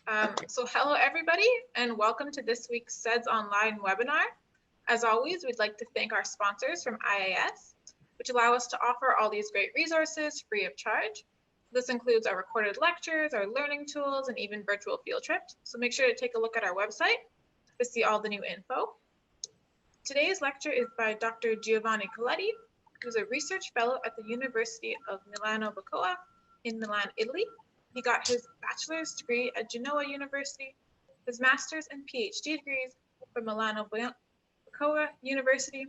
So hello everybody and welcome to this week's SEDS Online webinar. As always, we'd like to thank our sponsors from IAS, which allow us to offer all these great resources free of charge. This includes our recorded lectures, our learning tools, and even virtual field trips. So make sure to take a look at our website to see all the new info. Today's lecture is by Dr. Giovanni Coletti, who's a research fellow at the University of Milano Bicocca in Milan, Italy. He got his bachelor's degree at Genoa University, his master's and PhD degrees from Milano Bicocca University.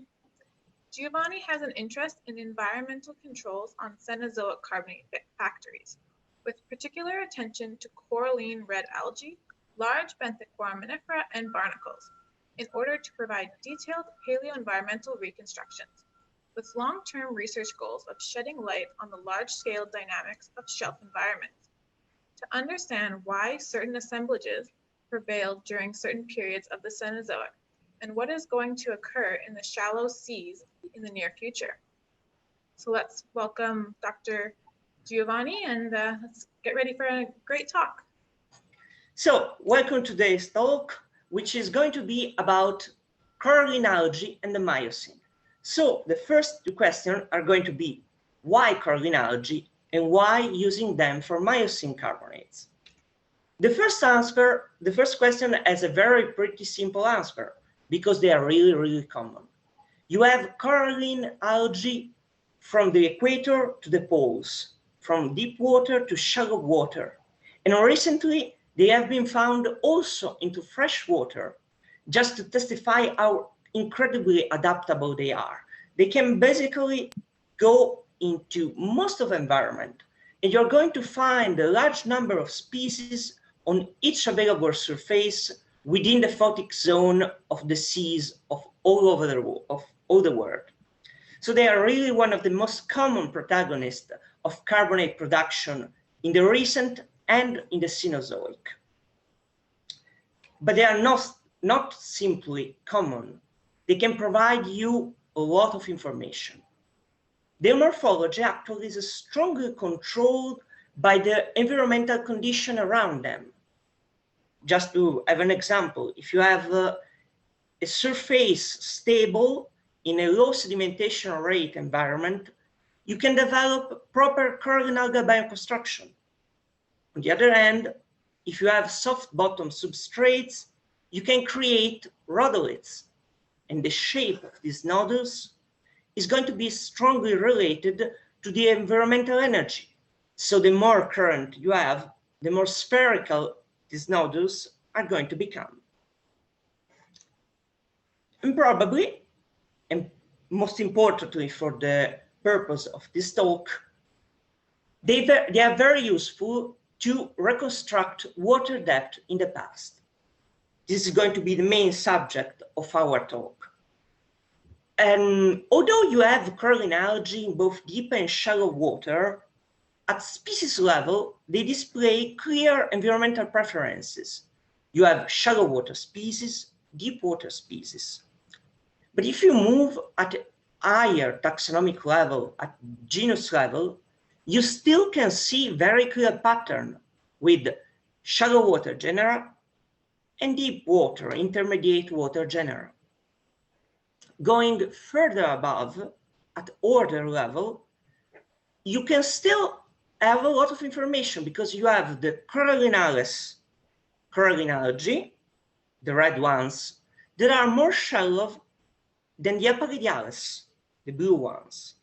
Giovanni has an interest in environmental controls on Cenozoic carbonate factories, with particular attention to coralline red algae, large benthic foraminifera, and barnacles, in order to provide detailed palaeoenvironmental reconstructions, with long-term research goals of shedding light on the large-scale dynamics of shelf environments, to understand why certain assemblages prevailed during certain periods of the Cenozoic, and what is going to occur in the shallow seas in the near future. So let's welcome Dr. Giovanni and let's get ready for a great talk. So welcome to today's talk, which is going to be about Coralline algae and the Miocene. So the first two questions are going to be why Coralline algae and why using them for Miocene carbonates. The first question has a very pretty simple answer because they are really common. You have coralline algae from the equator to the poles, from deep water to shallow water. And recently they have been found also into fresh water, just to testify how incredibly adaptable they are. They can basically go into most of the environment, and you're going to find a large number of species on each available surface within the photic zone of the seas of all the world. So they are really one of the most common protagonists of carbonate production in the recent and in the Cenozoic. But they are not simply common. They can provide you a lot of information. Their morphology actually is strongly controlled by the environmental condition around them. Just to have an example, if you have a surface stable in a low sedimentation rate environment, you can develop proper coralline algal bioconstruction. On the other hand, if you have soft bottom substrates, you can create rhodoliths, and the shape of these nodules is going to be strongly related to the environmental energy. So the more current you have, the more spherical these nodules are going to become. And probably, and most importantly for the purpose of this talk, they are very useful to reconstruct water depth in the past. This is going to be the main subject of our talk. And although you have coralline algae in both deep and shallow water, at species level, they display clear environmental preferences. You have shallow water species, deep water species. But if you move at higher taxonomic level, at genus level, you still can see very clear pattern with shallow water genera and deep water, intermediate water genera. Going further above, at order level, you can still have a lot of information because you have the corallinales, coralline algae, the red ones, that are more shallow than the aparidiales, the blue ones.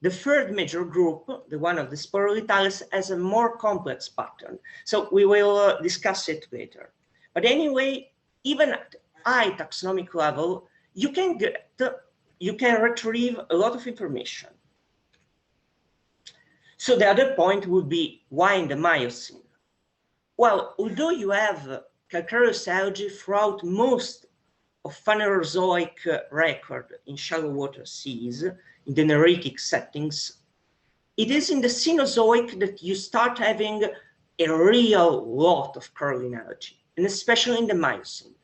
The third major group, the one of the sporolithales, has a more complex pattern. So we will discuss it later. But anyway, even at high taxonomic level, you can retrieve a lot of information. So the other point would be why in the Miocene? Well, although you have calcareous algae throughout most of Phanerozoic record in shallow water seas, in the neritic settings, it is in the Cenozoic that you start having a real lot of coralline algae, and especially in the Miocene.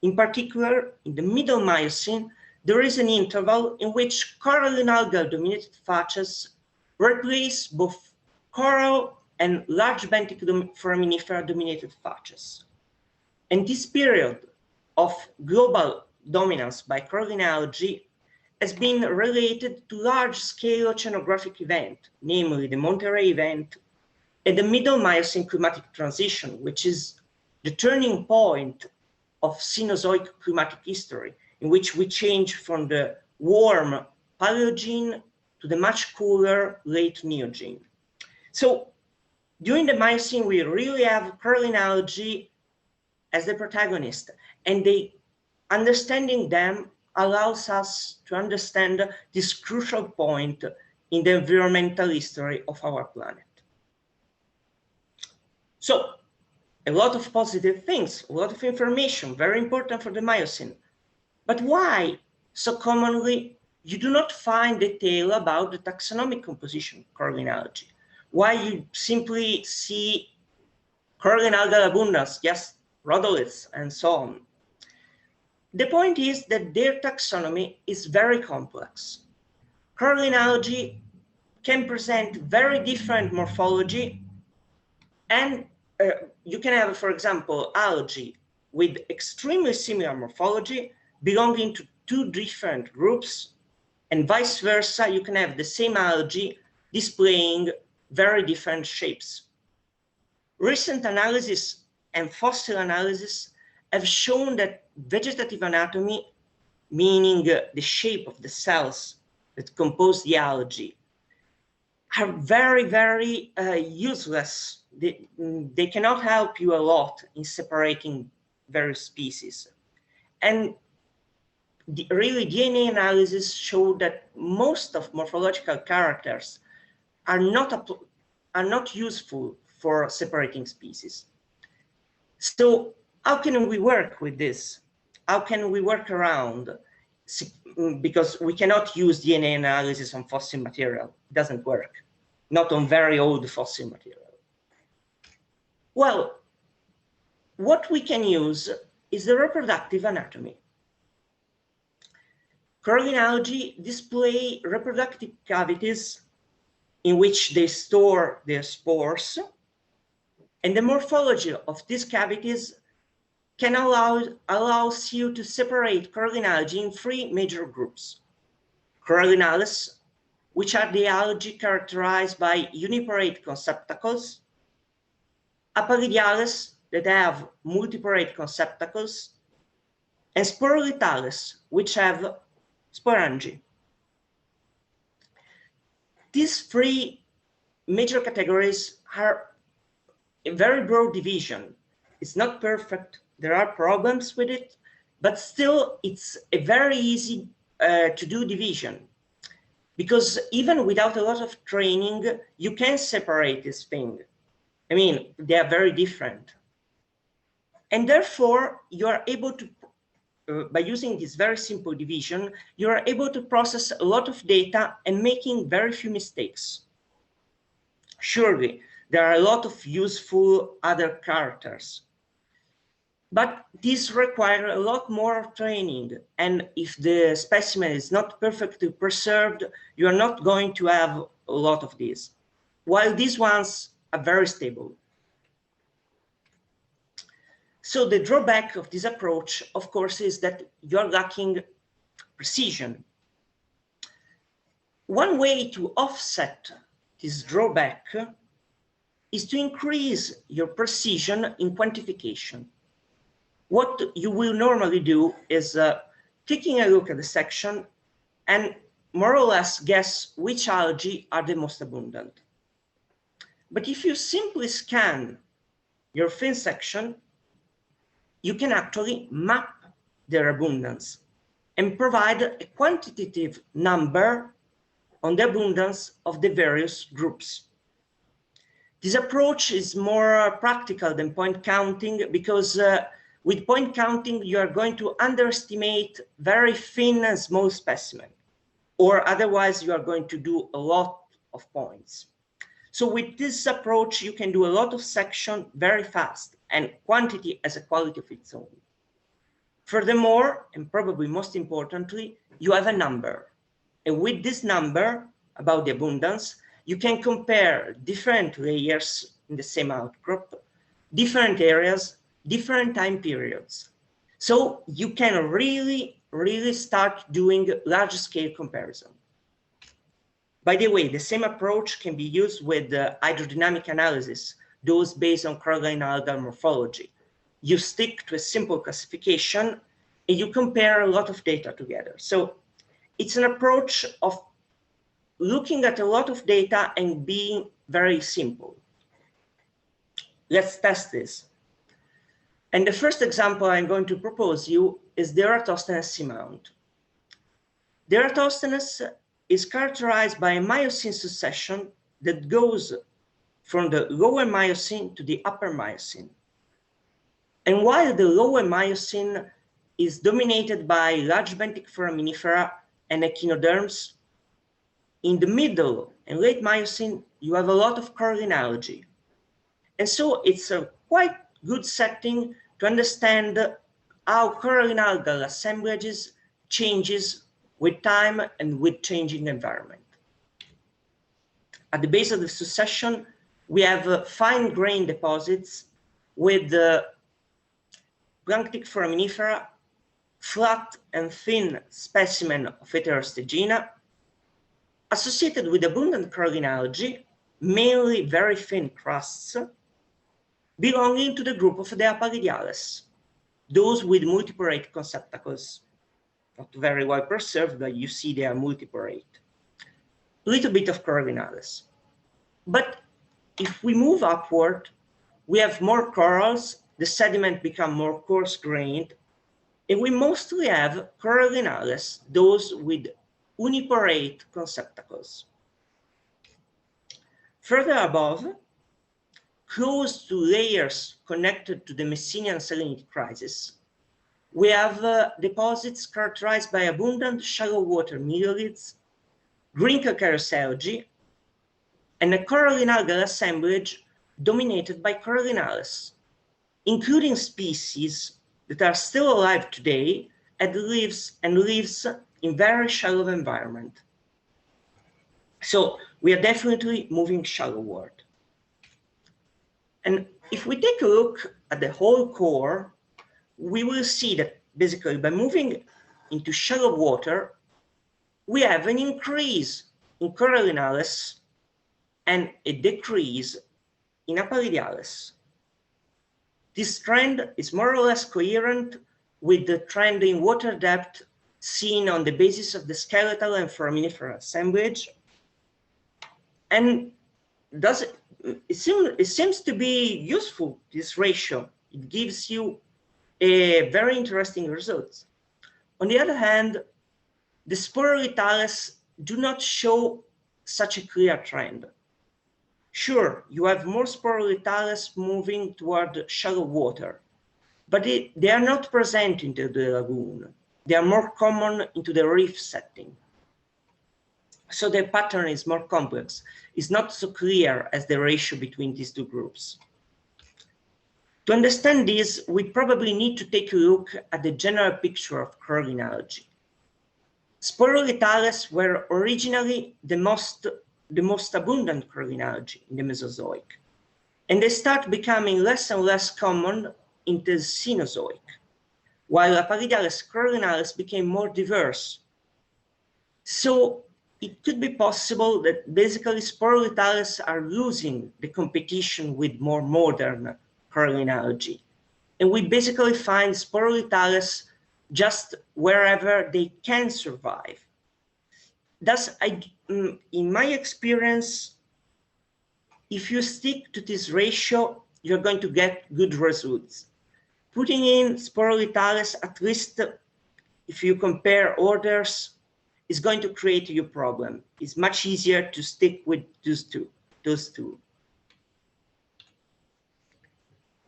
In particular, in the middle Miocene, there is an interval in which coralline algal dominated facies replace both coral and large benthic foraminifera dominated patches. And this period of global dominance by Coralline algae has been related to large-scale oceanographic event, namely the Monterey event and the Middle Miocene climatic transition, which is the turning point of Cenozoic climatic history, in which we change from the warm Paleogene to the much cooler late Neogene. So during the Miocene, we really have Coralline algae as the protagonist, and understanding them allows us to understand this crucial point in the environmental history of our planet. So, a lot of positive things, a lot of information, very important for the Miocene. But why, so commonly, you do not find detail about the taxonomic composition of Coralline algae? Why you simply see Coralline algal abundance, yes, rhodoliths, and so on? The point is that their taxonomy is very complex. Coralline algae can present very different morphology, and you can have, for example, algae with extremely similar morphology belonging to two different groups, and vice versa, you can have the same algae displaying very different shapes. Recent analysis and fossil analysis have shown that vegetative anatomy, meaning the shape of the cells that compose the algae, are very, very useless. They cannot help you a lot in separating various species. And really, DNA analysis showed that most of morphological characters are not useful for separating species. So how can we work with this? How can we work around? Because we cannot use DNA analysis on fossil material. It doesn't work, not on very old fossil material. Well, what we can use is the reproductive anatomy. Coralline algae display reproductive cavities in which they store their spores, and the morphology of these cavities can allows you to separate Coralline algae in three major groups. Corallinales, which are the algae characterized by uniporate conceptacles, Aparidiales, that have multiporate conceptacles, and Sporolithales, which have sporangi. These three major categories are a very broad division. It's not perfect. There are problems with it, but still it's a very easy to do division, because even without a lot of training, you can separate this thing. I mean, they are very different. And therefore, you are able to, by using this very simple division, you are able to process a lot of data and making very few mistakes. Surely, there are a lot of useful other characters, but these require a lot more training. And if the specimen is not perfectly preserved, you are not going to have a lot of these, while these ones are very stable. So the drawback of this approach, of course, is that you're lacking precision. One way to offset this drawback is to increase your precision in quantification. What you will normally do is taking a look at the section and more or less guess which algae are the most abundant. But if you simply scan your fin section, you can actually map their abundance and provide a quantitative number on the abundance of the various groups. This approach is more practical than point counting, because with point counting, you are going to underestimate very thin and small specimen, or otherwise you are going to do a lot of points. So with this approach, you can do a lot of section very fast, and quantity as a quality of its own. Furthermore, and probably most importantly, you have a number. And with this number about the abundance, you can compare different layers in the same outcrop, different areas, different time periods. So you can really start doing large-scale comparison. By the way, the same approach can be used with hydrodynamic analysis, those based on Coralline algal morphology. You stick to a simple classification and you compare a lot of data together. So it's an approach of looking at a lot of data and being very simple. Let's test this. And the first example I'm going to propose you is the Eratosthenes seamount. The Eratosthenes is characterized by a Miocene succession that goes from the lower Miocene to the upper Miocene. And while the lower Miocene is dominated by large benthic foraminifera and echinoderms, in the middle and late Miocene, you have a lot of Coralline algae. And so it's a quite good setting to understand how Coralline algal assemblages changes with time and with changing environment. At the base of the succession, we have fine grain deposits with the benthic foraminifera, flat and thin specimen of Heterostegina, associated with abundant Coralline algae, mainly very thin crusts, belonging to the group of the Apalidiales, those with multiporate conceptacles. Not very well preserved, but you see they are multiporate. A little bit of Corallinales. But if we move upward, we have more corals, the sediment become more coarse-grained, and we mostly have Corallinales, those with uniporate conceptacles. Further above, close to layers connected to the Messinian salinity crisis, we have deposits characterized by abundant shallow water megaliths, green calcareous algae, and a Coralline algal assemblage dominated by Corallinales, including species that are still alive today and lives in very shallow environment. So we are definitely moving shallowward. And if we take a look at the whole core, we will see that basically by moving into shallow water, we have an increase in Corallinales and a decrease in Apalidiales. This trend is more or less coherent with the trend in water depth seen on the basis of the skeletal and foraminifera assemblage. And it seems to be useful, this ratio. It gives you a very interesting results. On the other hand, the Sporolithales do not show such a clear trend. Sure, you have more Sporolithales moving toward shallow water, but they are not present into the lagoon. They are more common into the reef setting. So the pattern is more complex. It's not so clear as the ratio between these two groups. To understand this, we probably need to take a look at the general picture of Coralline algae. Sporolithales were originally the most abundant Coralline algae in the Mesozoic, and they start becoming less and less common in the Cenozoic, while Apalidiales Corallinales became more diverse. So it could be possible that basically Sporolithales are losing the competition with more modern Coralline algae. And we basically find Sporolithales just wherever they can survive. Thus, in my experience, if you stick to this ratio, you're going to get good results. Putting in Sporolithales, at least if you compare orders, is going to create you a problem. It's much easier to stick with those two.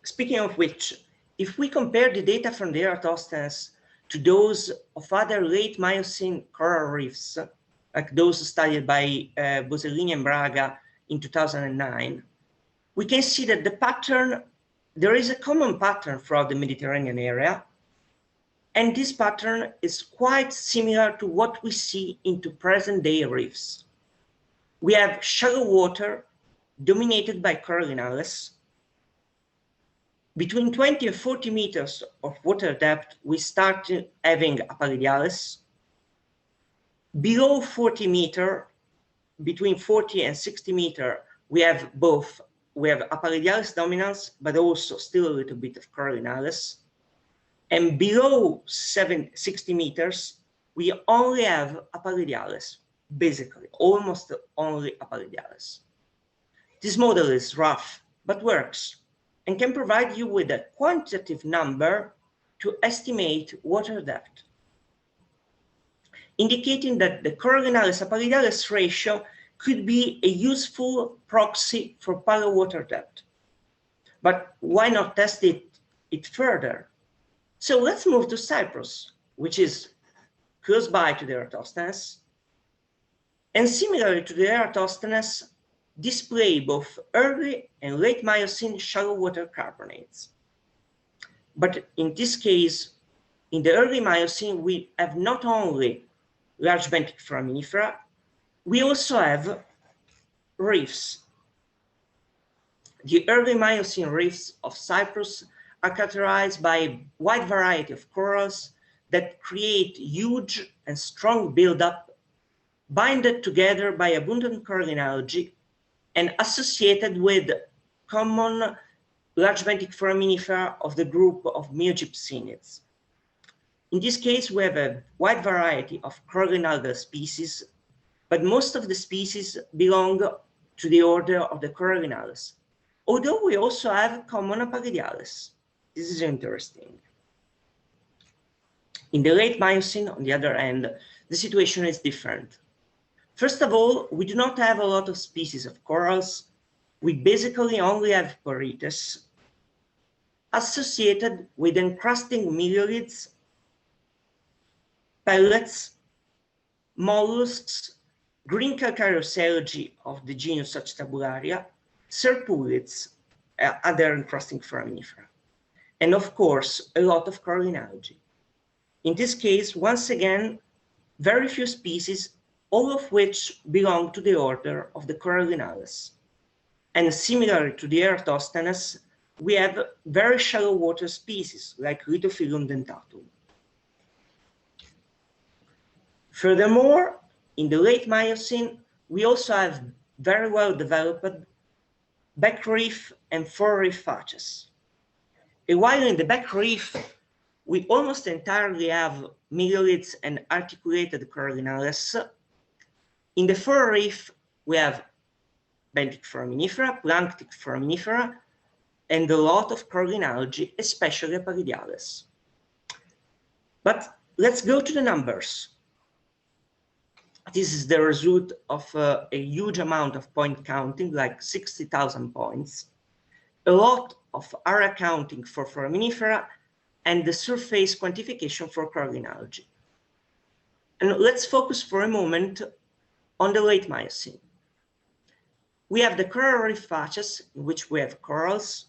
Speaking of which, if we compare the data from the Eratosthenes to those of other late Miocene coral reefs, like those studied by Bosellini and Braga in 2009, we can see that the pattern, there is a common pattern throughout the Mediterranean area, and this pattern is quite similar to what we see into present-day reefs. we have shallow water dominated by Corallinales. Between 20 and 40 meters of water depth, we start having aparidiales. Below 40 meter, between 40 and 60 meter, we have both. We have aparidiales dominance, but also still a little bit of Corallinales. And below 60 meters, we only have aparidiales, basically, almost only aparidiales. This model is rough, but works, and can provide you with a quantitative number to estimate water depth, indicating that the Corallinales-aparidiales ratio could be a useful proxy for palaeowater depth. But why not test it further? So let's move to Cyprus, which is close by to the Eratosthenes, and similarly to the Eratosthenes, display both early and late Miocene shallow water carbonates. But in this case, in the early Miocene, we have not only large benthic foraminifera, we also have reefs. The early Miocene reefs of Cyprus are characterized by a wide variety of corals that create huge and strong buildup, binded together by abundant coralline algae and associated with common large benthic foraminifera of the group of Miogipsinids. In this case, we have a wide variety of coralline algal species, but most of the species belong to the order of the Corallinales, although we also have common aparidiales. This is interesting. In the late Miocene, on the other hand, the situation is different. First of all, we do not have a lot of species of corals. We basically only have porites associated with encrusting miliarids, pellets, mollusks, green calcareous algae of the genus Susceptible, serpulids, other encrusting foraminifera, and of course, a lot of coralline algae. In this case, once again, very few species, all of which belong to the order of the Corallinales. And similar to the Eratosthenes, we have very shallow water species like Lithophyllum dentatum. Furthermore, in the late Miocene, we also have very well developed back reef and fore reef facies. And while in the back reef, we almost entirely have miliarids and articulated Corallinales, in the fore reef, we have benthic foraminifera, planktic foraminifera, and a lot of coralline algae, especially aparidiales. But let's go to the numbers. This is the result of a huge amount of point counting, like 60,000 points, a lot of area counting for foraminifera, and the surface quantification for coralline algae. And let's focus for a moment on the late Miocene. We have the coral reef facies, in which we have corals,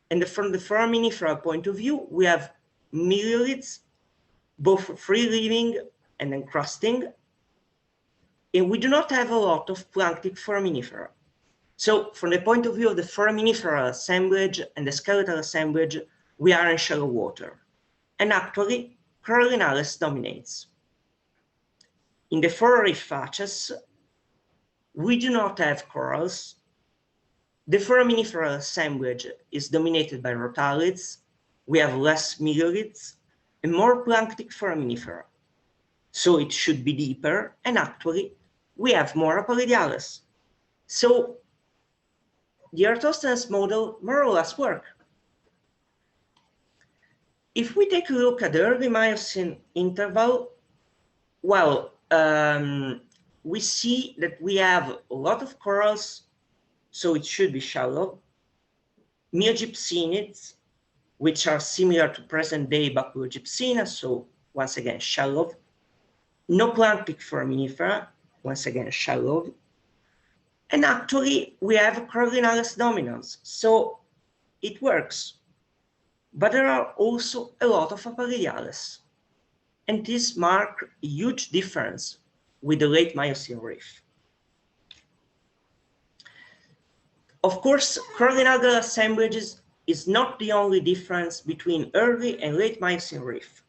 and from the foraminifera point of view, we have miliarids, both free-living and encrusting, and we do not have a lot of planktic foraminifera. So from the point of view of the foraminiferal assemblage and the skeletal assemblage, we are in shallow water. And actually, Corallinales dominates. In the fore reef facies, we do not have corals. The foraminiferal assemblage is dominated by rotalids. We have less miliarids and more planktic foraminifera. So it should be deeper, and actually, we have more aparidiales. So the Eratosthenes model more or less works. If we take a look at the early Miocene interval, well, we see that we have a lot of corals, so it should be shallow. Miogipsinids, which are similar to present-day Baculogipsina, so once again shallow. No planktic foraminifera, once again shallow. And actually, we have Corallinales dominance, so it works. But there are also a lot of aparidiales, and this marks a huge difference with the late Miocene reef. Of course, Coralline algal assemblages is not the only difference between early and late Miocene reef.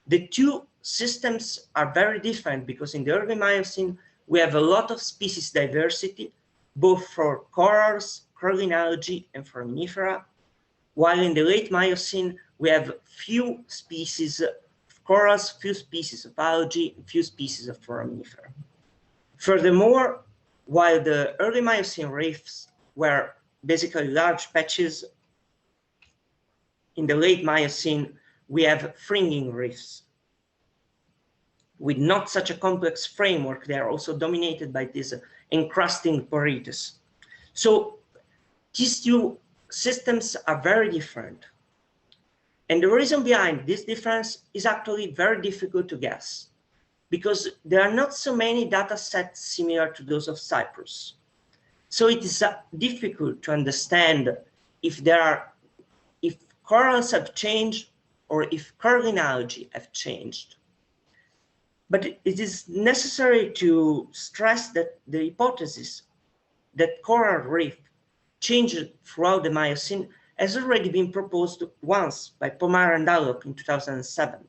The two systems are very different because in the early Miocene, we have a lot of species diversity, both for corals, Coralline algae, and foraminifera, while in the late Miocene, we have few species of corals, few species of algae, few species of foraminifera. Furthermore, while the early Miocene reefs were basically large patches, in the late Miocene, we have fringing reefs. With not such a complex framework, they are also dominated by this encrusting poritus. So these two systems are very different. And the reason behind this difference is actually very difficult to guess, because there are not so many data sets similar to those of Cyprus. So it is difficult to understand if corals have changed or if Coralline algae have changed. But it is necessary to stress that the hypothesis that coral reef changed throughout the Miocene has already been proposed once by Pomar and Alloc in 2007.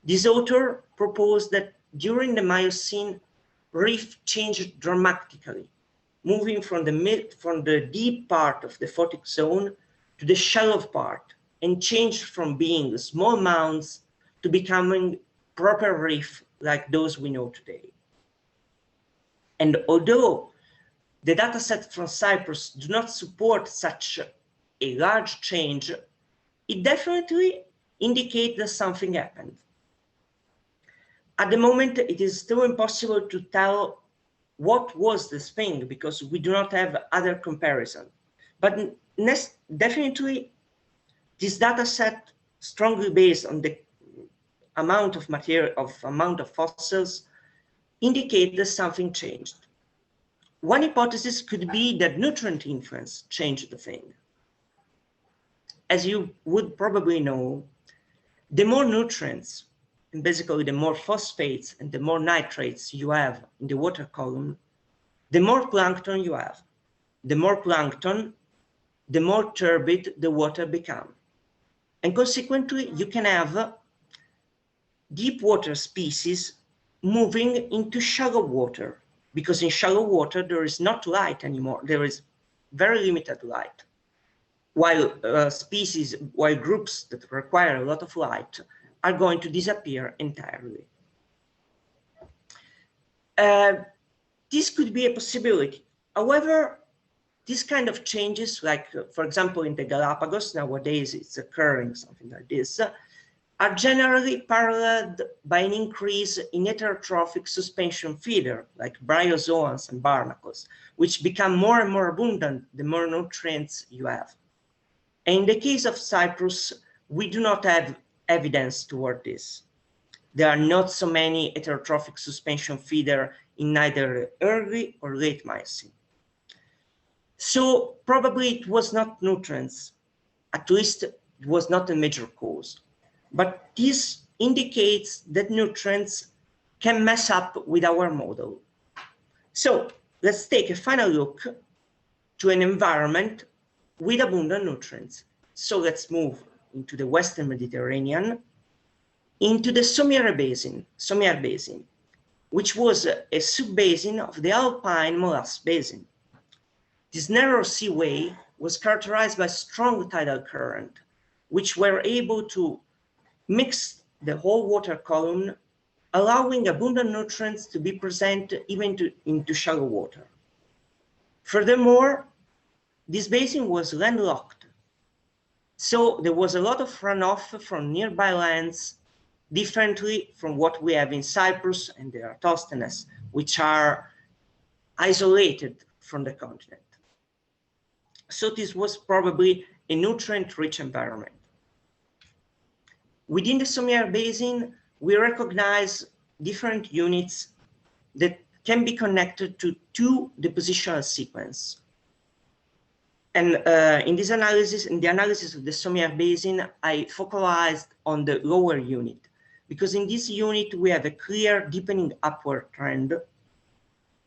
This author proposed that during the Miocene, reef changed dramatically, moving from the deep part of the photic zone to the shallow part, and changed from being small mounds to becoming proper reef like those we know today. And although the dataset from Cyprus do not support such a large change, it definitely indicates that something happened. At the moment, it is still impossible to tell what was this thing because we do not have other comparison. But definitely, this dataset, strongly based on the amount of material, amount of fossils, indicate that something changed. One hypothesis could be that nutrient influence changed the thing. As you would probably know, the more nutrients, and basically the more phosphates and the more nitrates you have in the water column, the more plankton you have. The more plankton, the more turbid the water becomes. And consequently, you can have deep water species moving into shallow water, because in shallow water there is not light anymore, there is very limited light, while groups that require a lot of light are going to disappear entirely. This could be a possibility. However, these kind of changes, like for example in the Galapagos, nowadays it's occurring something like this, are generally paralleled by an increase in heterotrophic suspension feeder, like bryozoans and barnacles, which become more and more abundant the more nutrients you have. And in the case of Cyprus, we do not have evidence toward this. There are not so many heterotrophic suspension feeder in neither early or late Miocene. So probably it was not nutrients, at least it was not a major cause. But this indicates that nutrients can mess up with our model. So let's take a final look to an environment with abundant nutrients. So let's move into the Western Mediterranean, into the Sommiere Basin, which was a sub-basin of the Alpine Morass Basin. This narrow seaway was characterized by strong tidal current, which were able to mix the whole water column, allowing abundant nutrients to be present even into shallow water. Furthermore, this basin was landlocked, so there was a lot of runoff from nearby lands, differently from what we have in Cyprus and the Eratosthenes, which are isolated from the continent. So this was probably a nutrient-rich environment. Within the Sommiere Basin, we recognize different units that can be connected to two depositional sequences. And in this analysis, in the analysis of the Sommiere Basin, I focalized on the lower unit, because in this unit, we have a clear deepening upward trend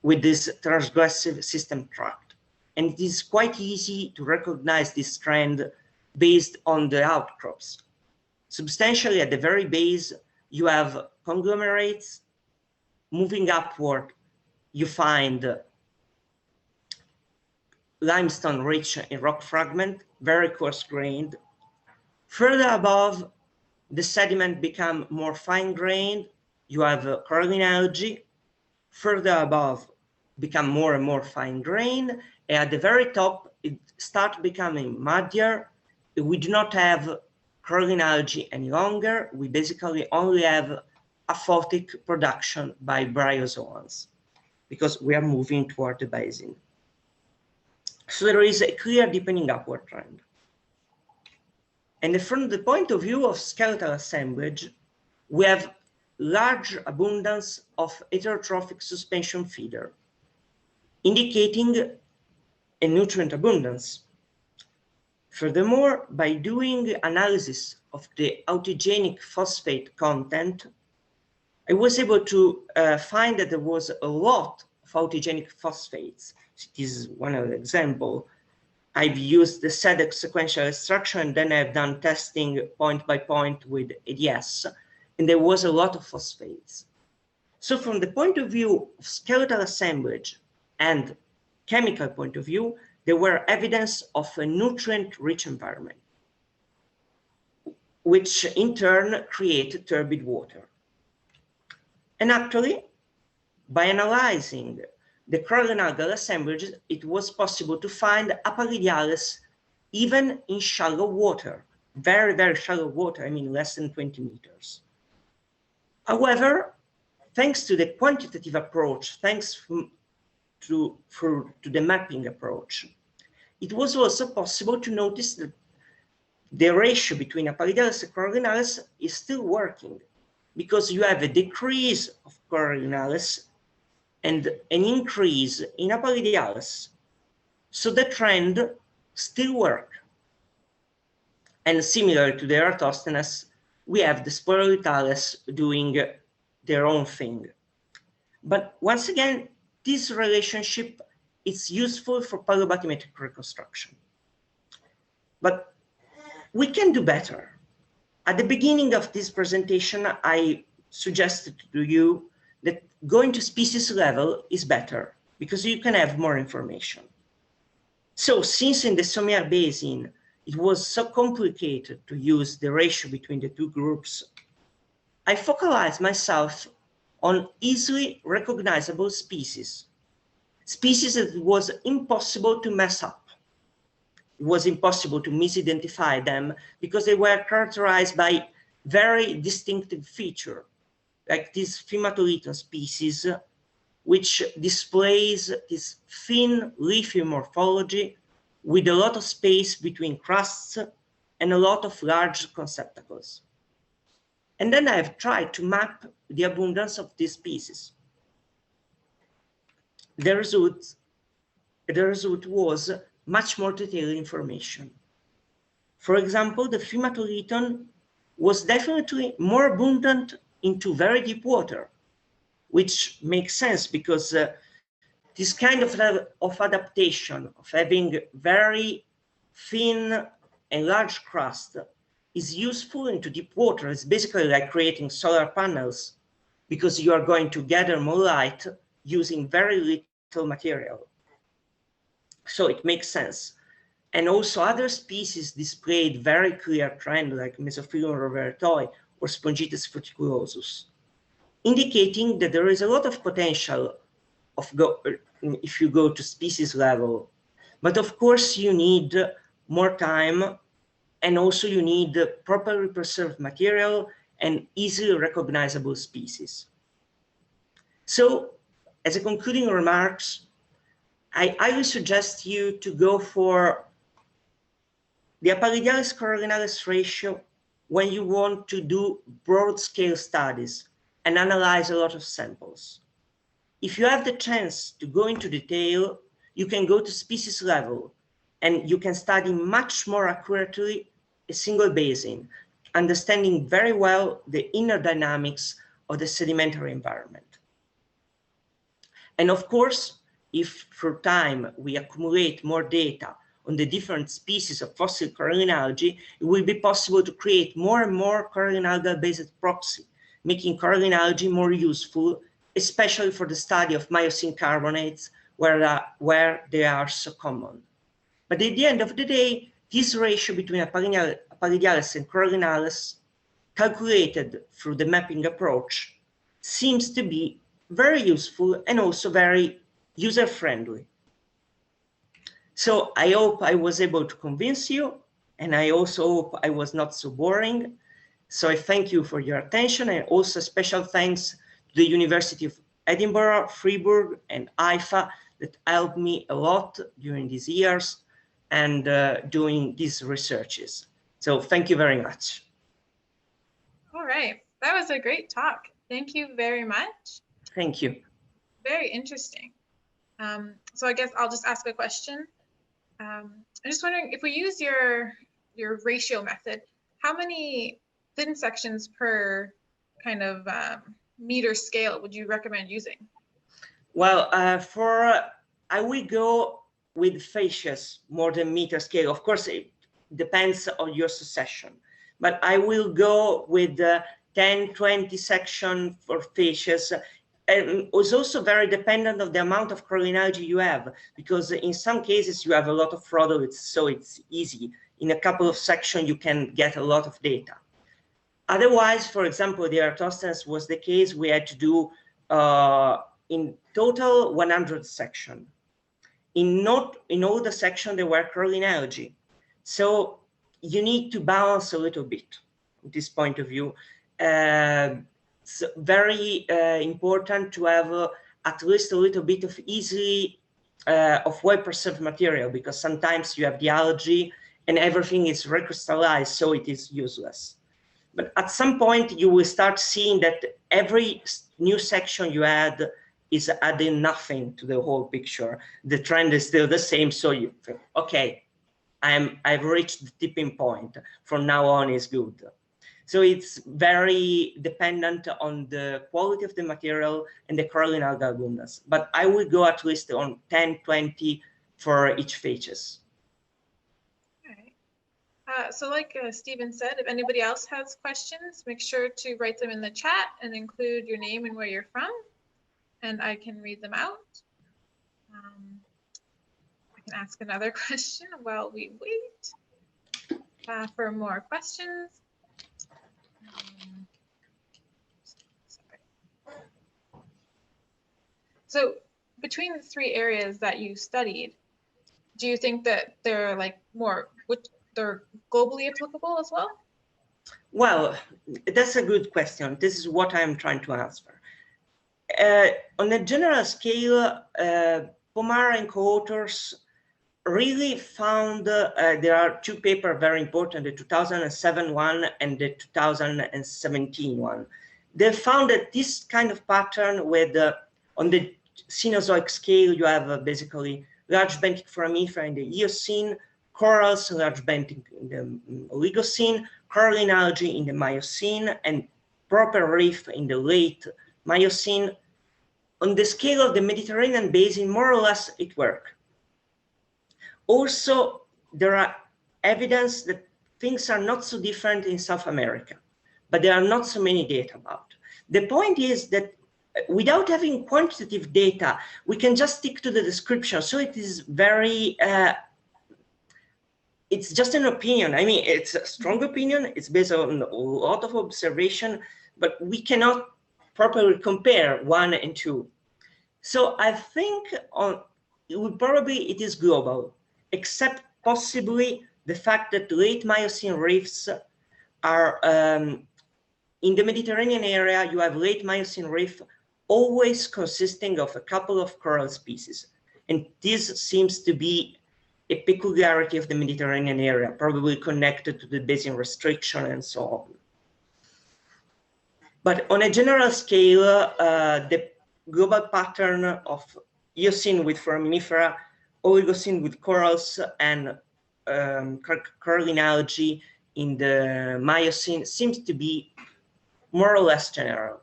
with this transgressive system tract. and it is quite easy to recognize this trend based on the outcrops. Substantially at the very base, you have conglomerates. Moving upward, you find limestone rich in rock fragment, very coarse grained. Further above, the sediment become more fine grained. You have Coralline algae. Further above, become more and more fine grained. And at the very top, it starts becoming muddier. We do not have Coralline algae any longer. We basically only have a photic production by bryozoans because we are moving toward the basin. So there is a clear deepening upward trend. And from the point of view of skeletal assemblage, we have large abundance of heterotrophic suspension feeder, indicating a nutrient abundance. Furthermore, by doing analysis of the autogenic phosphate content, I was able to find that there was a lot of autogenic phosphates. This is one of the examples. I've used the SEDEX sequential extraction, and then I've done testing point by point with ADS, and there was a lot of phosphates. So from the point of view of skeletal assemblage and chemical point of view, there were evidence of a nutrient-rich environment, which in turn created turbid water. And actually, by analyzing the Coralline algal assemblages, it was possible to find Aparidiales even in shallow water, very, very shallow water, I mean less than 20 meters. However, thanks to the quantitative approach, thanks to the mapping approach, it was also possible to notice that the ratio between Aparidiales and Corallinales is still working, because you have a decrease of Corallinales and an increase in Aparidiales. So the trend still works. And similar to the Eratosthenes, we have the Sporolithales doing their own thing. But once again, this relationship is useful for paleobathymetric reconstruction. But we can do better. At the beginning of this presentation, I suggested to you that going to species level is better because you can have more information. So since in the Sommier Basin, it was so complicated to use the ratio between the two groups, I focalized myself on easily recognizable species, species that it was impossible to mess up. It was impossible to misidentify them because they were characterized by very distinctive feature, like this Fimatoliton species, which displays this thin leafy morphology with a lot of space between crusts and a lot of large conceptacles. And then I've tried to map the abundance of these species. The result was much more detailed information. For example, the Fimatoliton was definitely more abundant into very deep water, which makes sense because this kind of adaptation of having very thin and large crust is useful into deep water. It's basically like creating solar panels because you are going to gather more light using very little material. So it makes sense. And also other species displayed very clear trend like Mesophilum roveretoi or Spongites fruticulosus, indicating that there is a lot of potential if you go to species level. But of course you need more time, and also you need properly preserved material and easily recognizable species. So as a concluding remarks, I highly suggest you to go for the Aparidiales Corallinales ratio when you want to do broad scale studies and analyze a lot of samples. If you have the chance to go into detail, you can go to species level and you can study much more accurately a single basin, understanding very well the inner dynamics of the sedimentary environment. And of course, if through time we accumulate more data on the different species of fossil coralline algae, it will be possible to create more and more coralline algal-based proxy, making coralline algae more useful, especially for the study of Miocene carbonates, where they are so common. But at the end of the day, this ratio between Aparidiales and Corallinales, calculated through the mapping approach, seems to be very useful and also very user-friendly. So I hope I was able to convince you, and I also hope I was not so boring. So I thank you for your attention, and also special thanks to the University of Edinburgh, Fribourg, and IFA that helped me a lot during these years and doing these researches. So thank you very much. All right, that was a great talk. Thank you very much. Thank you. Very interesting. So I guess I'll just ask a question. I'm just wondering, if we use your ratio method, how many thin sections per kind of meter scale would you recommend using? Well, I will go with fascias more than meter scale. Of course, it depends on your succession, but I will go with 10, 20 section for fascias. And it's also very dependent on the amount of coralline algae you have, because in some cases you have a lot of rhodolites, so it's easy. In a couple of sections, you can get a lot of data. Otherwise, for example, the Eratosthenes was the case. We had to do in total 100 sections. In all the sections, there were coralline algae. So you need to balance a little bit from this point of view. It's very important to have at least a little bit of of well-preserved material, because sometimes you have the algae and everything is recrystallized, so it is useless. But at some point, you will start seeing that every new section you add is adding nothing to the whole picture. The trend is still the same, so you think, okay, I've reached the tipping point. From now on, is good. So it's very dependent on the quality of the material and the coralline algal abundance. But I will go at least on 10, 20 for each phases. All right. So like Stephen said, if anybody else has questions, make sure to write them in the chat and include your name and where you're from, and I can read them out. I can ask another question while we wait for more questions. So between the three areas that you studied, do you think that they're like they're globally applicable as well? Well, that's a good question. This is what I'm trying to answer. On a general scale, Pomar and co-authors really found there are two papers very important, the 2007 one and the 2017 one. They found that this kind of pattern with on the Cenozoic scale, you have basically large benthic foraminifera in the Eocene, corals, large benthic in the Oligocene, coralline algae in the Miocene, and proper reef in the late Miocene. On the scale of the Mediterranean basin, more or less it works. Also, there are evidence that things are not so different in South America, but there are not so many data about. The point is that without having quantitative data, we can just stick to the description. So it is very, it's just an opinion. I mean, it's a strong opinion. It's based on a lot of observation, but we cannot properly compare 1 and 2. So I think it is global, except possibly the fact that late Miocene reefs are, in the Mediterranean area, you have late Miocene reef always consisting of a couple of coral species. And this seems to be a peculiarity of the Mediterranean area, probably connected to the basin restriction and so on. But on a general scale, the global pattern of Eocene with foraminifera, Oligocene with corals, and coralline algae in the Miocene seems to be more or less general.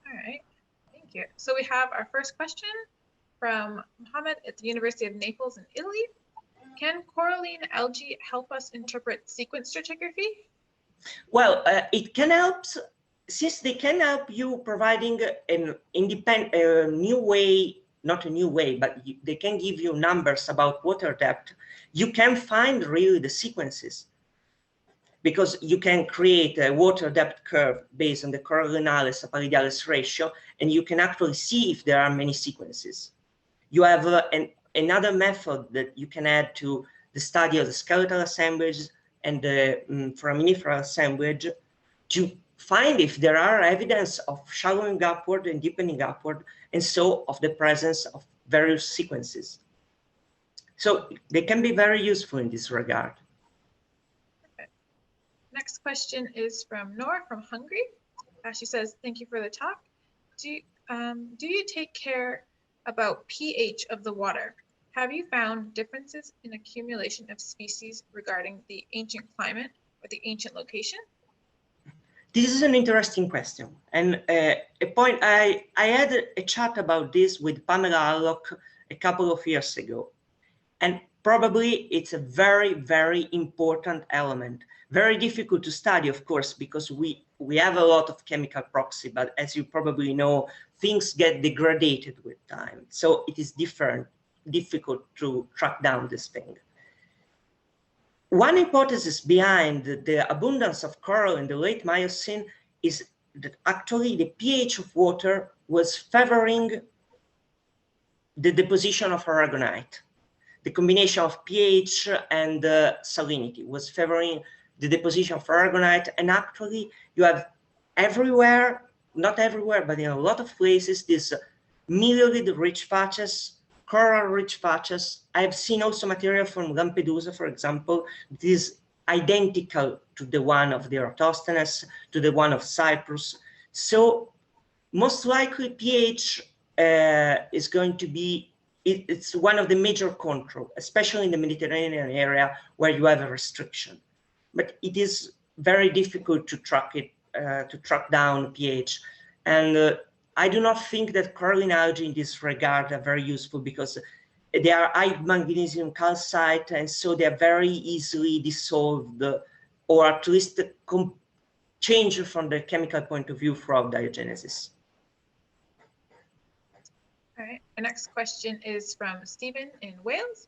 All right, thank you. So we have our first question from Mohammed at the University of Naples in Italy. Can coralline algae help us interpret sequence stratigraphy? Well, it can help, since they can help you providing an independent, new way, not a new way, but they can give you numbers about water depth. You can find really the sequences, because you can create a water depth curve based on the Coralline aparidalis ratio, and you can actually see if there are many sequences. You have another method that you can add to the study of the skeletal assemblage and the foraminiferal assemblage to find if there are evidence of shallowing upward and deepening upward, and so of the presence of various sequences. So they can be very useful in this regard. Okay. Next question is from Nora from Hungary. She says, thank you for the talk. Do you take care about pH of the water? Have you found differences in accumulation of species regarding the ancient climate or the ancient location? This is an interesting question, and a point I had a chat about this with Pamela Allock a couple of years ago, and probably it's a very, very important element. Very difficult to study, of course, because we have a lot of chemical proxy, but as you probably know, things get degraded with time. So it is difficult to track down this thing. One hypothesis behind the abundance of coral in the late Miocene is that actually the pH of water was favoring the deposition of aragonite. The combination of pH and salinity was favoring the deposition of aragonite, and actually you have everywhere, not everywhere, but in a lot of places, these myelid-rich patches, coral-rich patches. I've seen also material from Lampedusa, for example, that is identical to the one of the Eratosthenes, to the one of Cyprus. So most likely pH is going to be, it's one of the major control, especially in the Mediterranean area where you have a restriction. But it is very difficult to track it, to track down pH. And I do not think that coralline algae in this regard are very useful, because they are high magnesium calcite, and so they are very easily dissolved, or at least change from the chemical point of view throughout diagenesis. All right, our next question is from Stephen in Wales.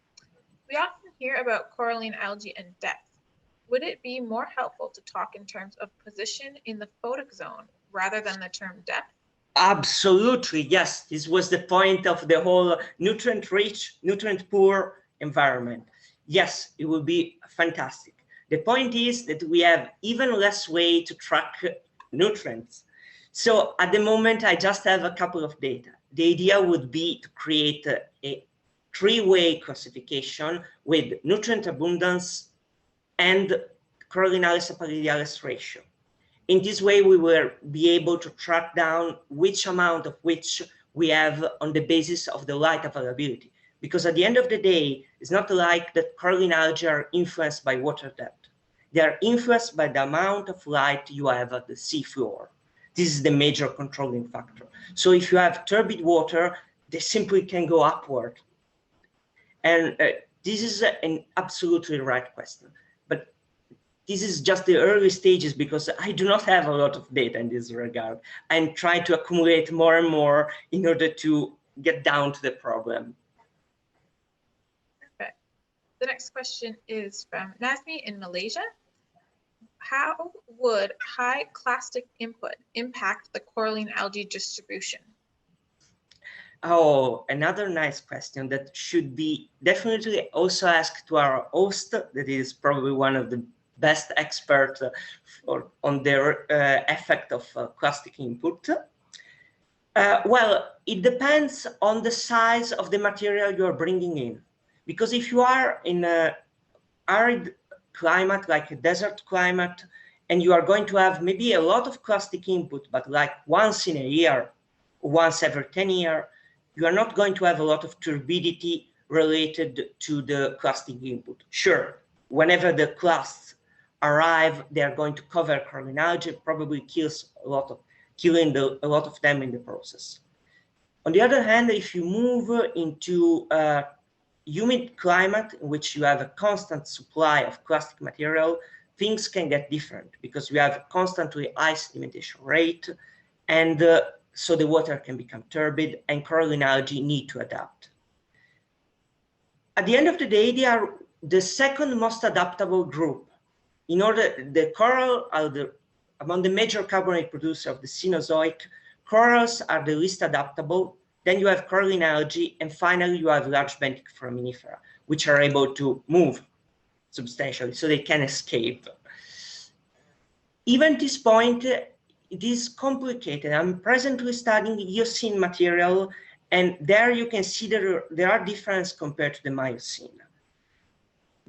We often hear about coralline algae and depth. Would it be more helpful to talk in terms of position in the photic zone rather than the term depth? Absolutely, yes. This was the point of the whole nutrient-rich, nutrient-poor environment. Yes, it would be fantastic. The point is that we have even less way to track nutrients. So at the moment, I just have a couple of data. The idea would be to create a three-way classification with nutrient abundance and Coralline aparidalis ratio. In this way, we will be able to track down which amount of which we have on the basis of the light availability. Because at the end of the day, it's not like that coralline algae are influenced by water depth. They are influenced by the amount of light you have at the sea floor. This is the major controlling factor. So if you have turbid water, they simply can go upward. And this is an absolutely right question. But this is just the early stages, because I do not have a lot of data in this regard. I'm trying to accumulate more and more in order to get down to the problem. Perfect. The next question is from Nazmi in Malaysia. How would high clastic input impact the coralline algae distribution? Oh, another nice question that should be definitely also asked to our host, that is probably one of the best experts on the effect of clastic input. Well, it depends on the size of the material you're bringing in. Because if you are in an arid climate, like a desert climate, and you are going to have maybe a lot of clastic input, but like once in a year, once every 10 years, you are not going to have a lot of turbidity related to the clastic input. Sure, whenever the clasts arrive, they are going to cover coralline algae, probably killing a lot of them in the process. On the other hand, if you move into a humid climate in which you have a constant supply of clastic material, things can get different because you have constantly high sedimentation rate, and so the water can become turbid, and coralline algae need to adapt. At the end of the day, they are the second most adaptable group. In order, the coral are among the major carbonate producers of the Cenozoic, corals are the least adaptable. Then you have coralline algae, and finally you have large benthic foraminifera, which are able to move substantially, so they can escape. Even at this point, it is complicated. I'm presently studying Eocene material, and there you can see that there are differences compared to the Miocene.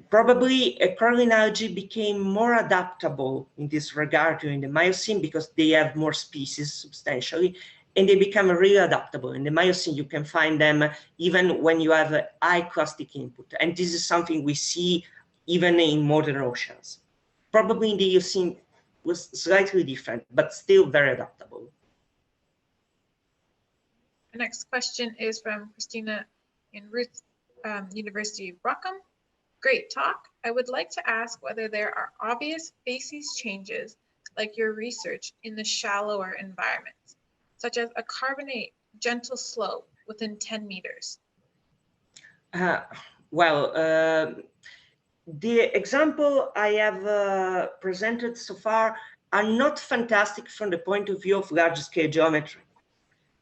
Probably coralline algae became more adaptable in this regard during the Miocene because they have more species substantially, and they become really adaptable. In the Miocene, you can find them even when you have a high clastic input. And this is something we see even in modern oceans. Probably in the Eocene was slightly different, but still very adaptable. The next question is from Christina in Ruth, University of Rockham. Great talk. I would like to ask whether there are obvious species changes, like your research in the shallower environments, such as a carbonate gentle slope within 10 meters. The example I have presented so far are not fantastic from the point of view of large-scale geometry,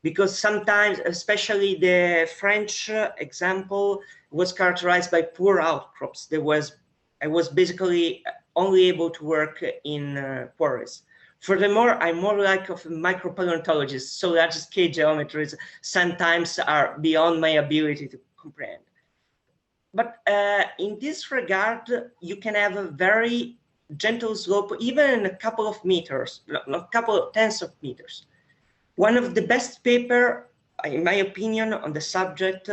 because sometimes, especially the French example, was characterized by poor outcrops. I was basically only able to work in quarries. Furthermore, I'm more like of a micropaleontologist, so large-scale geometries sometimes are beyond my ability to comprehend. But in this regard, you can have a very gentle slope, even in a couple of meters, a couple of tens of meters. One of the best paper, in my opinion, on the subject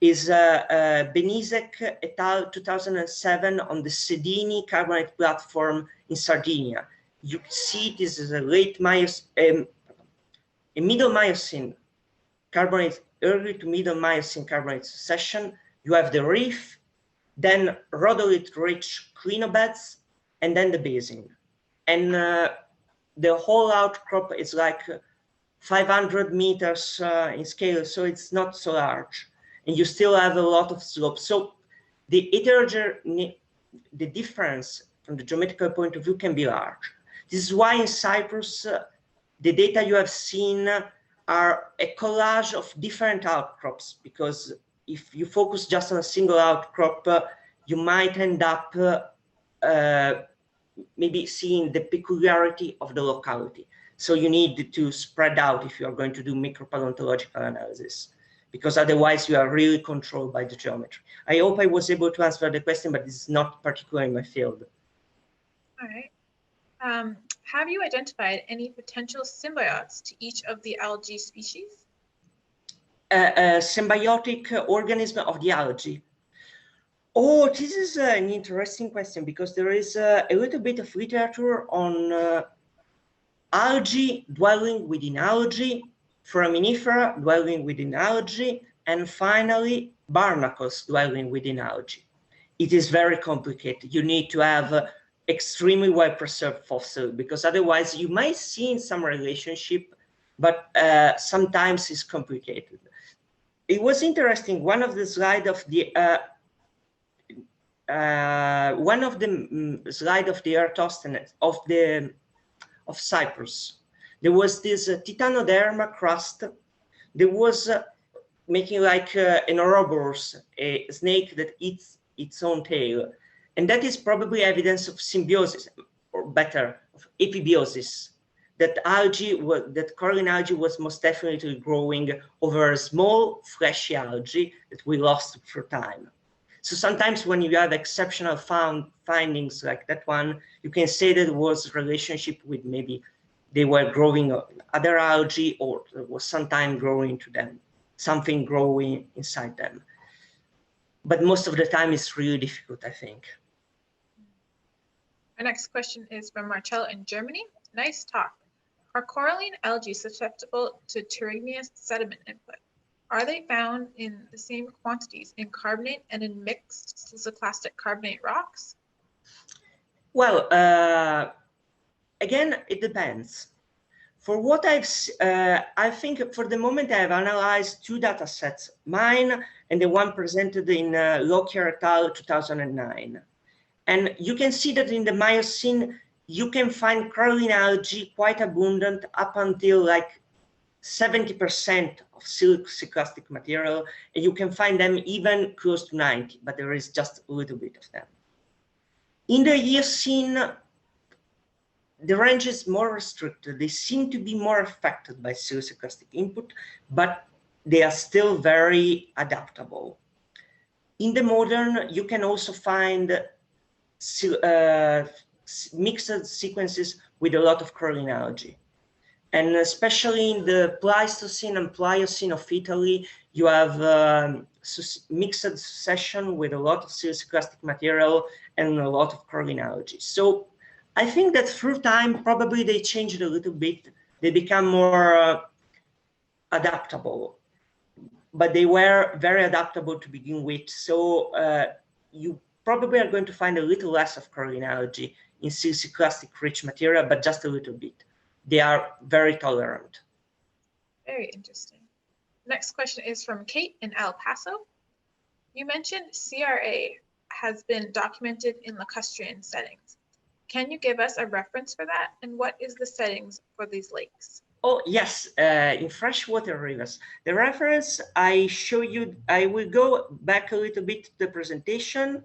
is Benizek et al. 2007 on the Sedini carbonate platform in Sardinia. You see this is a a middle Miocene carbonate, early to middle Miocene carbonate succession. You have the reef, then rhodolite-rich clinobeds, and then the basin. And the whole outcrop is like 500 meters in scale, so it's not so large. And you still have a lot of slope. So the difference from the geometrical point of view can be large. This is why in Cyprus, the data you have seen are a collage of different outcrops, because if you focus just on a single outcrop, you might end up maybe seeing the peculiarity of the locality. So you need to spread out if you are going to do micropaleontological analysis, because otherwise you are really controlled by the geometry. I hope I was able to answer the question, but this is not particularly my field. All right. Have you identified any potential symbiotes to each of the algae species? A symbiotic organism of the algae. Oh, this is an interesting question, because there is a little bit of literature on algae dwelling within algae, foraminifera dwelling within algae, and finally barnacles dwelling within algae. It is very complicated. You need to have extremely well preserved fossil, because otherwise you might see in some relationship, but sometimes it's complicated. It was interesting. One of the slides of the slide of the Eratosthenes of Cyprus, there was this titanoderma crust. There was making like an Ouroboros, a snake that eats its own tail, and that is probably evidence of symbiosis, or better, of epibiosis. That coralline algae was most definitely growing over a small fleshy algae that we lost through time. So sometimes when you have exceptional findings like that one, you can say that it was a relationship with maybe they were growing other algae, or there was sometime growing to them, something growing inside them. But most of the time it's really difficult, I think. Our next question is from Marcel in Germany. Nice talk. Are coralline algae susceptible to Terragneous sediment input? Are they found in the same quantities in carbonate and in mixed Sensoclastic carbonate rocks? Well, again, it depends. For what I think for the moment I've analyzed two data sets, mine and the one presented in Lockyer et al. 2009. And you can see that in the Miocene, you can find coralline algae quite abundant up until like 70% of Sensoclastic material, and you can find them even close to 90, but there is just a little bit of them. In the Eocene, the range is more restricted. They seem to be more affected by Sensoclastic input, but they are still very adaptable. In the modern, you can also find mixed sequences with a lot of coralline algae. And especially in the Pleistocene and Pliocene of Italy, you have mixed succession with a lot of Sensoclastic material and a lot of coralline algae. So I think that through time, probably they changed a little bit. They become more adaptable, but they were very adaptable to begin with. So you probably are going to find a little less of coralline algae in Sensoclastic rich material, but just a little bit. They are very tolerant. Very interesting. Next question is from Kate in El Paso. You mentioned CRA has been documented in lacustrine settings. Can you give us a reference for that? And what is the settings for these lakes? Oh, yes, in freshwater rivers. The reference I show you, I will go back a little bit to the presentation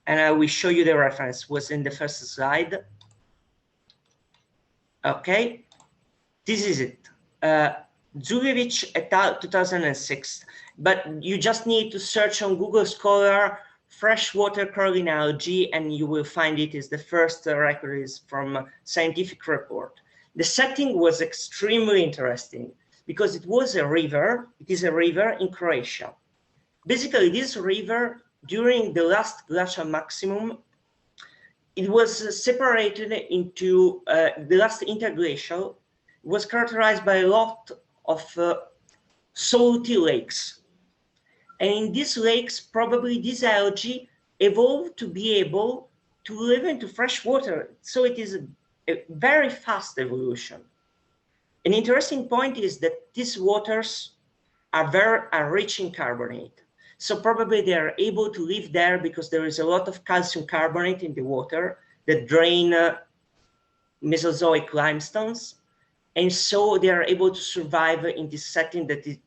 and I will show you the reference, was in the first slide. Okay, this is it. Zulevich et al. 2006. But you just need to search on Google Scholar freshwater coralline algae, and you will find it is the first record is from scientific report. The setting was extremely interesting because it was a river. It is a river in Croatia. Basically, this river during the last glacial maximum, it was separated into the last interglacial, was characterized by a lot of salty lakes. And in these lakes, probably these algae evolved to be able to live into fresh water. So it is a very fast evolution. An interesting point is that these waters are rich in carbonate. So probably they are able to live there because there is a lot of calcium carbonate in the water that drain Mesozoic limestones. And so they are able to survive in this setting that is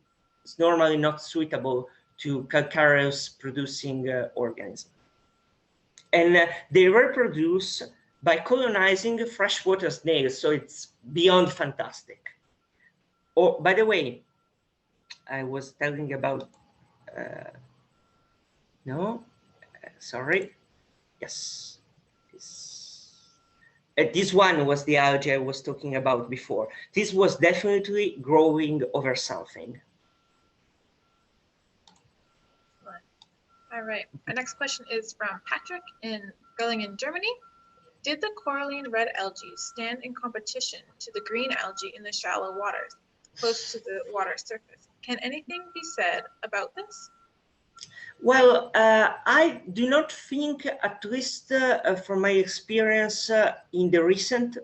normally not suitable to calcareous producing organisms. And they reproduce by colonizing freshwater snails. So it's beyond fantastic. Oh, by the way, I was telling about, sorry. Yes. This one was the algae I was talking about before. This was definitely growing over something. All right. Our next question is from Patrick in Göttingen, Germany. Did the coralline red algae stand in competition to the green algae in the shallow waters, close to the water surface? Can anything be said about this? Well, I do not think, at least from my experience in the recent,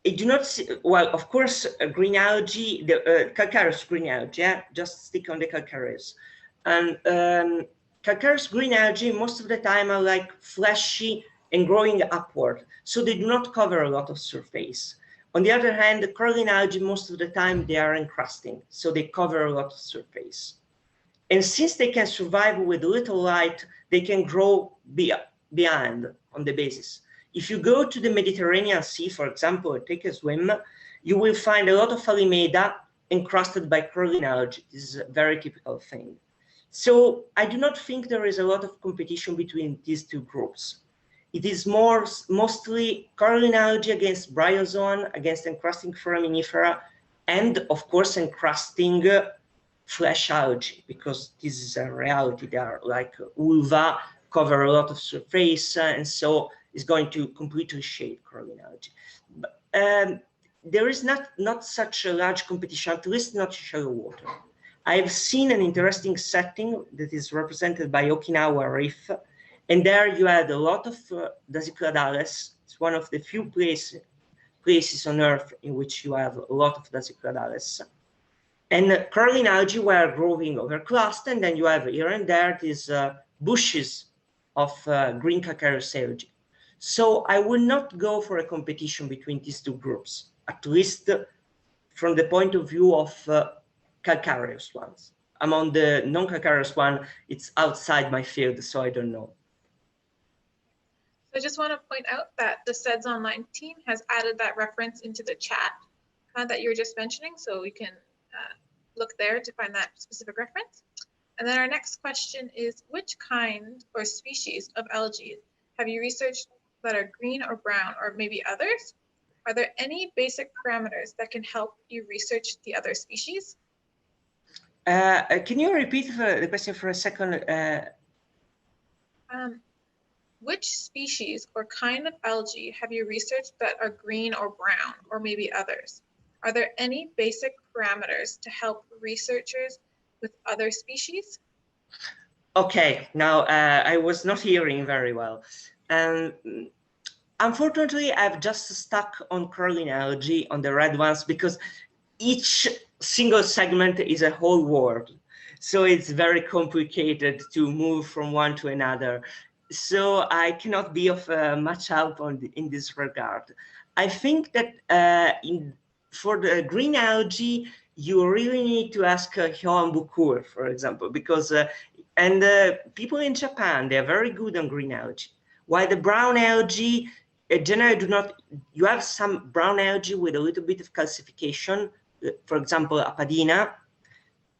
I do not see, well, of course, green algae, the calcareous green algae, yeah? Just stick on the calcareous. And calcareous green algae, most of the time are like fleshy and growing upward. So they do not cover a lot of surface. On the other hand, the coralline algae, most of the time, they are encrusting. So they cover a lot of surface. And since they can survive with little light, they can grow beyond on the basis. If you go to the Mediterranean Sea, for example, or take a swim, you will find a lot of Alimeda encrusted by coralline algae. This is a very typical thing. So I do not think there is a lot of competition between these two groups. It is mostly coralline algae against bryozoan, against encrusting foraminifera, and of course encrusting flesh algae, because this is a reality. They are like ulva, cover a lot of surface, and so it's going to completely shade coralline algae. there is not such a large competition, at least not in shallow water. I've seen an interesting setting that is represented by Okinawa Reef, and there you had a lot of Dasycladales. It's one of the few places on Earth in which you have a lot of Dasycladales. And Coraline algae were growing overclassed, and then you have here and there these bushes of green calcareous algae. So I will not go for a competition between these two groups, at least from the point of view of calcareous ones. Among the non-calcareous one, it's outside my field, so I don't know. I just want to point out that the SEDS Online team has added that reference into the chat that you were just mentioning, so we can look there to find that specific reference. And then our next question is, which kind or species of algae have you researched that are green or brown, or maybe others? Are there any basic parameters that can help you research the other species? Can you repeat the question for a second? Which species or kind of algae have you researched that are green or brown, or maybe others? Are there any basic parameters to help researchers with other species? Okay, now I was not hearing very well. Unfortunately, I've just stuck on Coraline algae, on the red ones, because each single segment is a whole world. So it's very complicated to move from one to another. So I cannot be of much help in this regard. I think that for the green algae, you really need to ask Hyoan Bukur, for example, because people in Japan, they're very good on green algae. While the brown algae, generally do not, you have some brown algae with a little bit of calcification, for example, Apadina,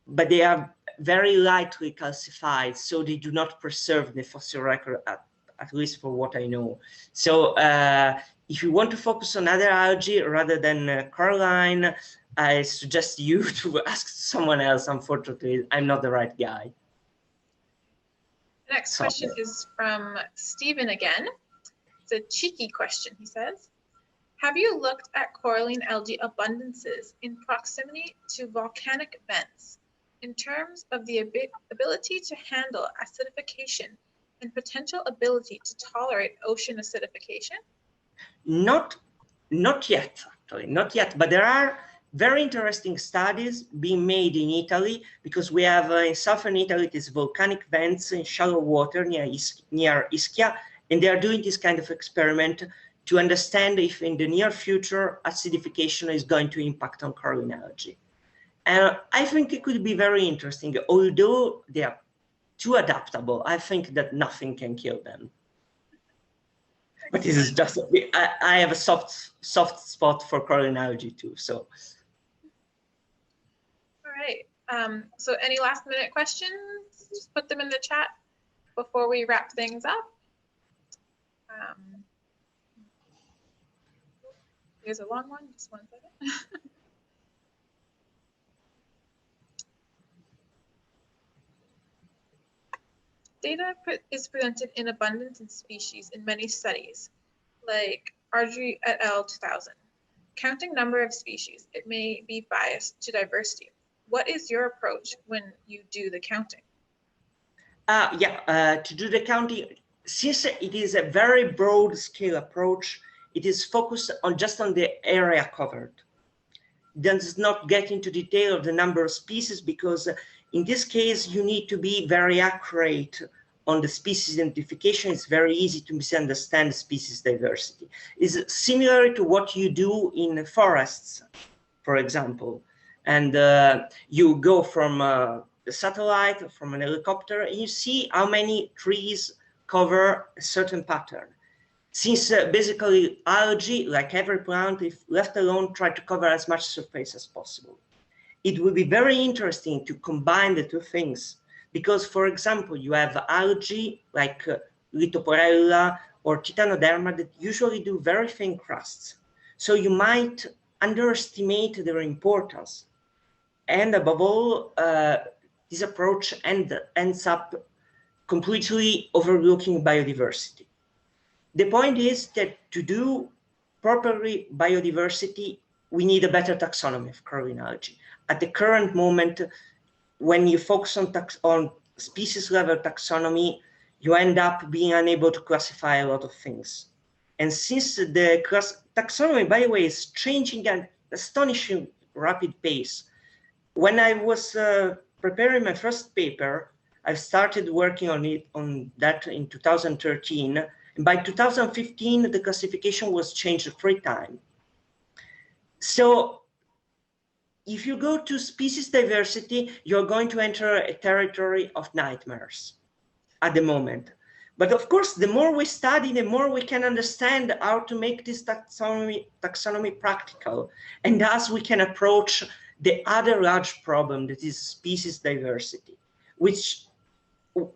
but they are very lightly calcified, so they do not preserve the fossil record, at least for what I know. So if you want to focus on other algae rather than Coraline, I suggest you to ask someone else. Unfortunately, I'm not the right guy. The next question is from Stephen again. It's a cheeky question, he says. Have you looked at Coraline algae abundances in proximity to volcanic vents in terms of the ability to handle acidification and potential ability to tolerate ocean acidification? Not yet, actually, not yet, but there are very interesting studies being made in Italy, because we have in southern Italy these volcanic vents in shallow water near Ischia, and they are doing this kind of experiment to understand if in the near future acidification is going to impact on Coraline algae. And I think it could be very interesting, although they are too adaptable. I think that nothing can kill them. But this is just, I have a soft spot for Coraline algae too, so. All right, so any last minute questions? Just put them in the chat before we wrap things up. Here's a long one, just one second. Data is presented in abundance in species in many studies, like Algae et al. 2000. Counting number of species, it may be biased to diversity. What is your approach when you do the counting? To do the counting, since it is a very broad scale approach, it is focused on just on the area covered. It does not get into detail of the number of species, because in this case, you need to be very accurate on the species identification. It's very easy to misunderstand species diversity. It's similar to what you do in forests, for example. And you go from a satellite, from an helicopter, and you see how many trees cover a certain pattern. Since basically algae, like every plant, if left alone, try to cover as much surface as possible. It would be very interesting to combine the two things, because, for example, you have algae like Lithoporella or Titanoderma that usually do very thin crusts. So you might underestimate their importance. And above all, this approach ends up completely overlooking biodiversity. The point is that to do properly biodiversity, we need a better taxonomy of Coralline algae. At the current moment, when you focus on species level taxonomy, you end up being unable to classify a lot of things. And since the taxonomy, by the way, is changing at an astonishing rapid pace, when I was preparing my first paper, I started working on that in 2013. And by 2015, the classification was changed 3 times. So if you go to species diversity, you're going to enter a territory of nightmares at the moment. But of course, the more we study, the more we can understand how to make this taxonomy practical. And thus we can approach the other large problem that is species diversity, which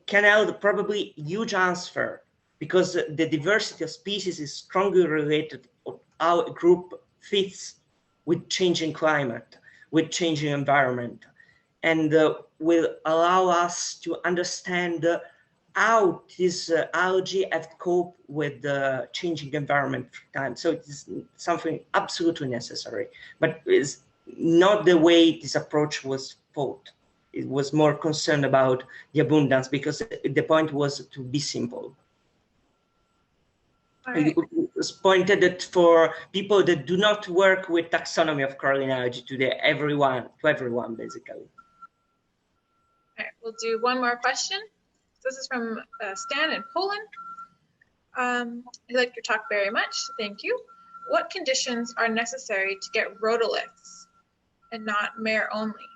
can have probably huge answer, because the diversity of species is strongly related to how a group fits with changing climate, with changing environment, and will allow us to understand how these algae have coped with the changing environment through time. So it is something absolutely necessary, but it's not the way this approach was thought. It was more concerned about the abundance, because the point was to be simple. Right. It was pointed that for people that do not work with taxonomy of Coralline algae, to everyone basically. All right, we'll do one more question. This is from Stan in Poland. I like your talk very much. Thank you. What conditions are necessary to get rhodoliths and not mare only?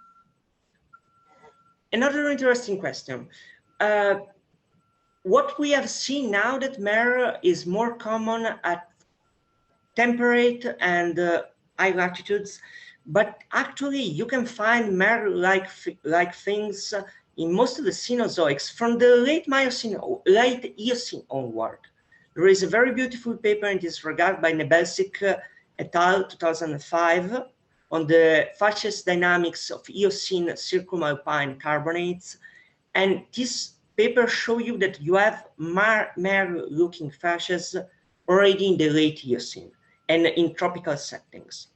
Another interesting question. What we have seen now that mare is more common at temperate and high latitudes, but actually you can find mare-like things in most of the Cenozoics from the late Eocene onward. There is a very beautiful paper in this regard by Nebelsic et al. 2005 on the facies dynamics of Eocene circumalpine carbonates, and this paper show you that you have mare-looking facies already in the late Eocene and in tropical settings.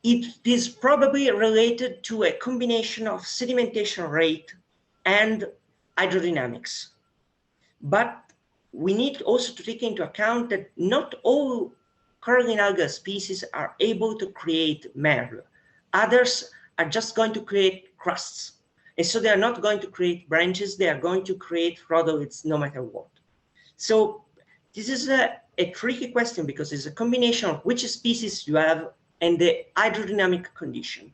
It is probably related to a combination of sedimentation rate and hydrodynamics. But we need also to take into account that not all Coralline algae species are able to create mare. Others are just going to create crusts. And so they are not going to create branches, they are going to create rhodoliths no matter what. So this is a tricky question, because it's a combination of which species you have and the hydrodynamic condition.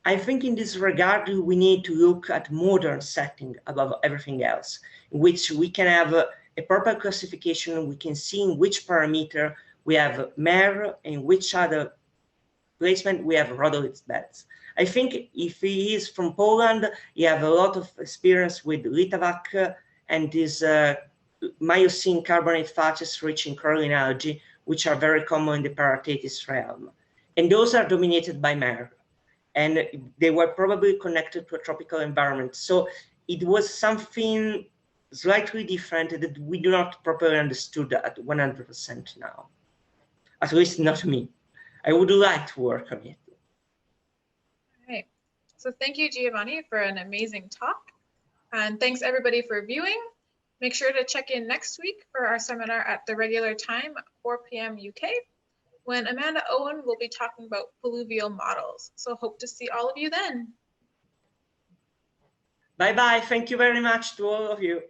I think in this regard, we need to look at modern setting above everything else, in which we can have a proper classification. We can see in which parameter we have mare and which other placement we have rhodolith beds. I think if he is from Poland, he have a lot of experience with Litavac and these Miocene carbonate facies rich in Coralline algae, which are very common in the Paratatis realm. And those are dominated by mare. And they were probably connected to a tropical environment. So it was something slightly different that we do not properly understood at 100% now. At least not me. I would like to work on it. All right. So thank you, Giovanni, for an amazing talk. And thanks everybody for viewing. Make sure to check in next week for our seminar at the regular time, 4 p.m. UK, when Amanda Owen will be talking about fluvial models. So hope to see all of you then. Bye-bye. Thank you very much to all of you.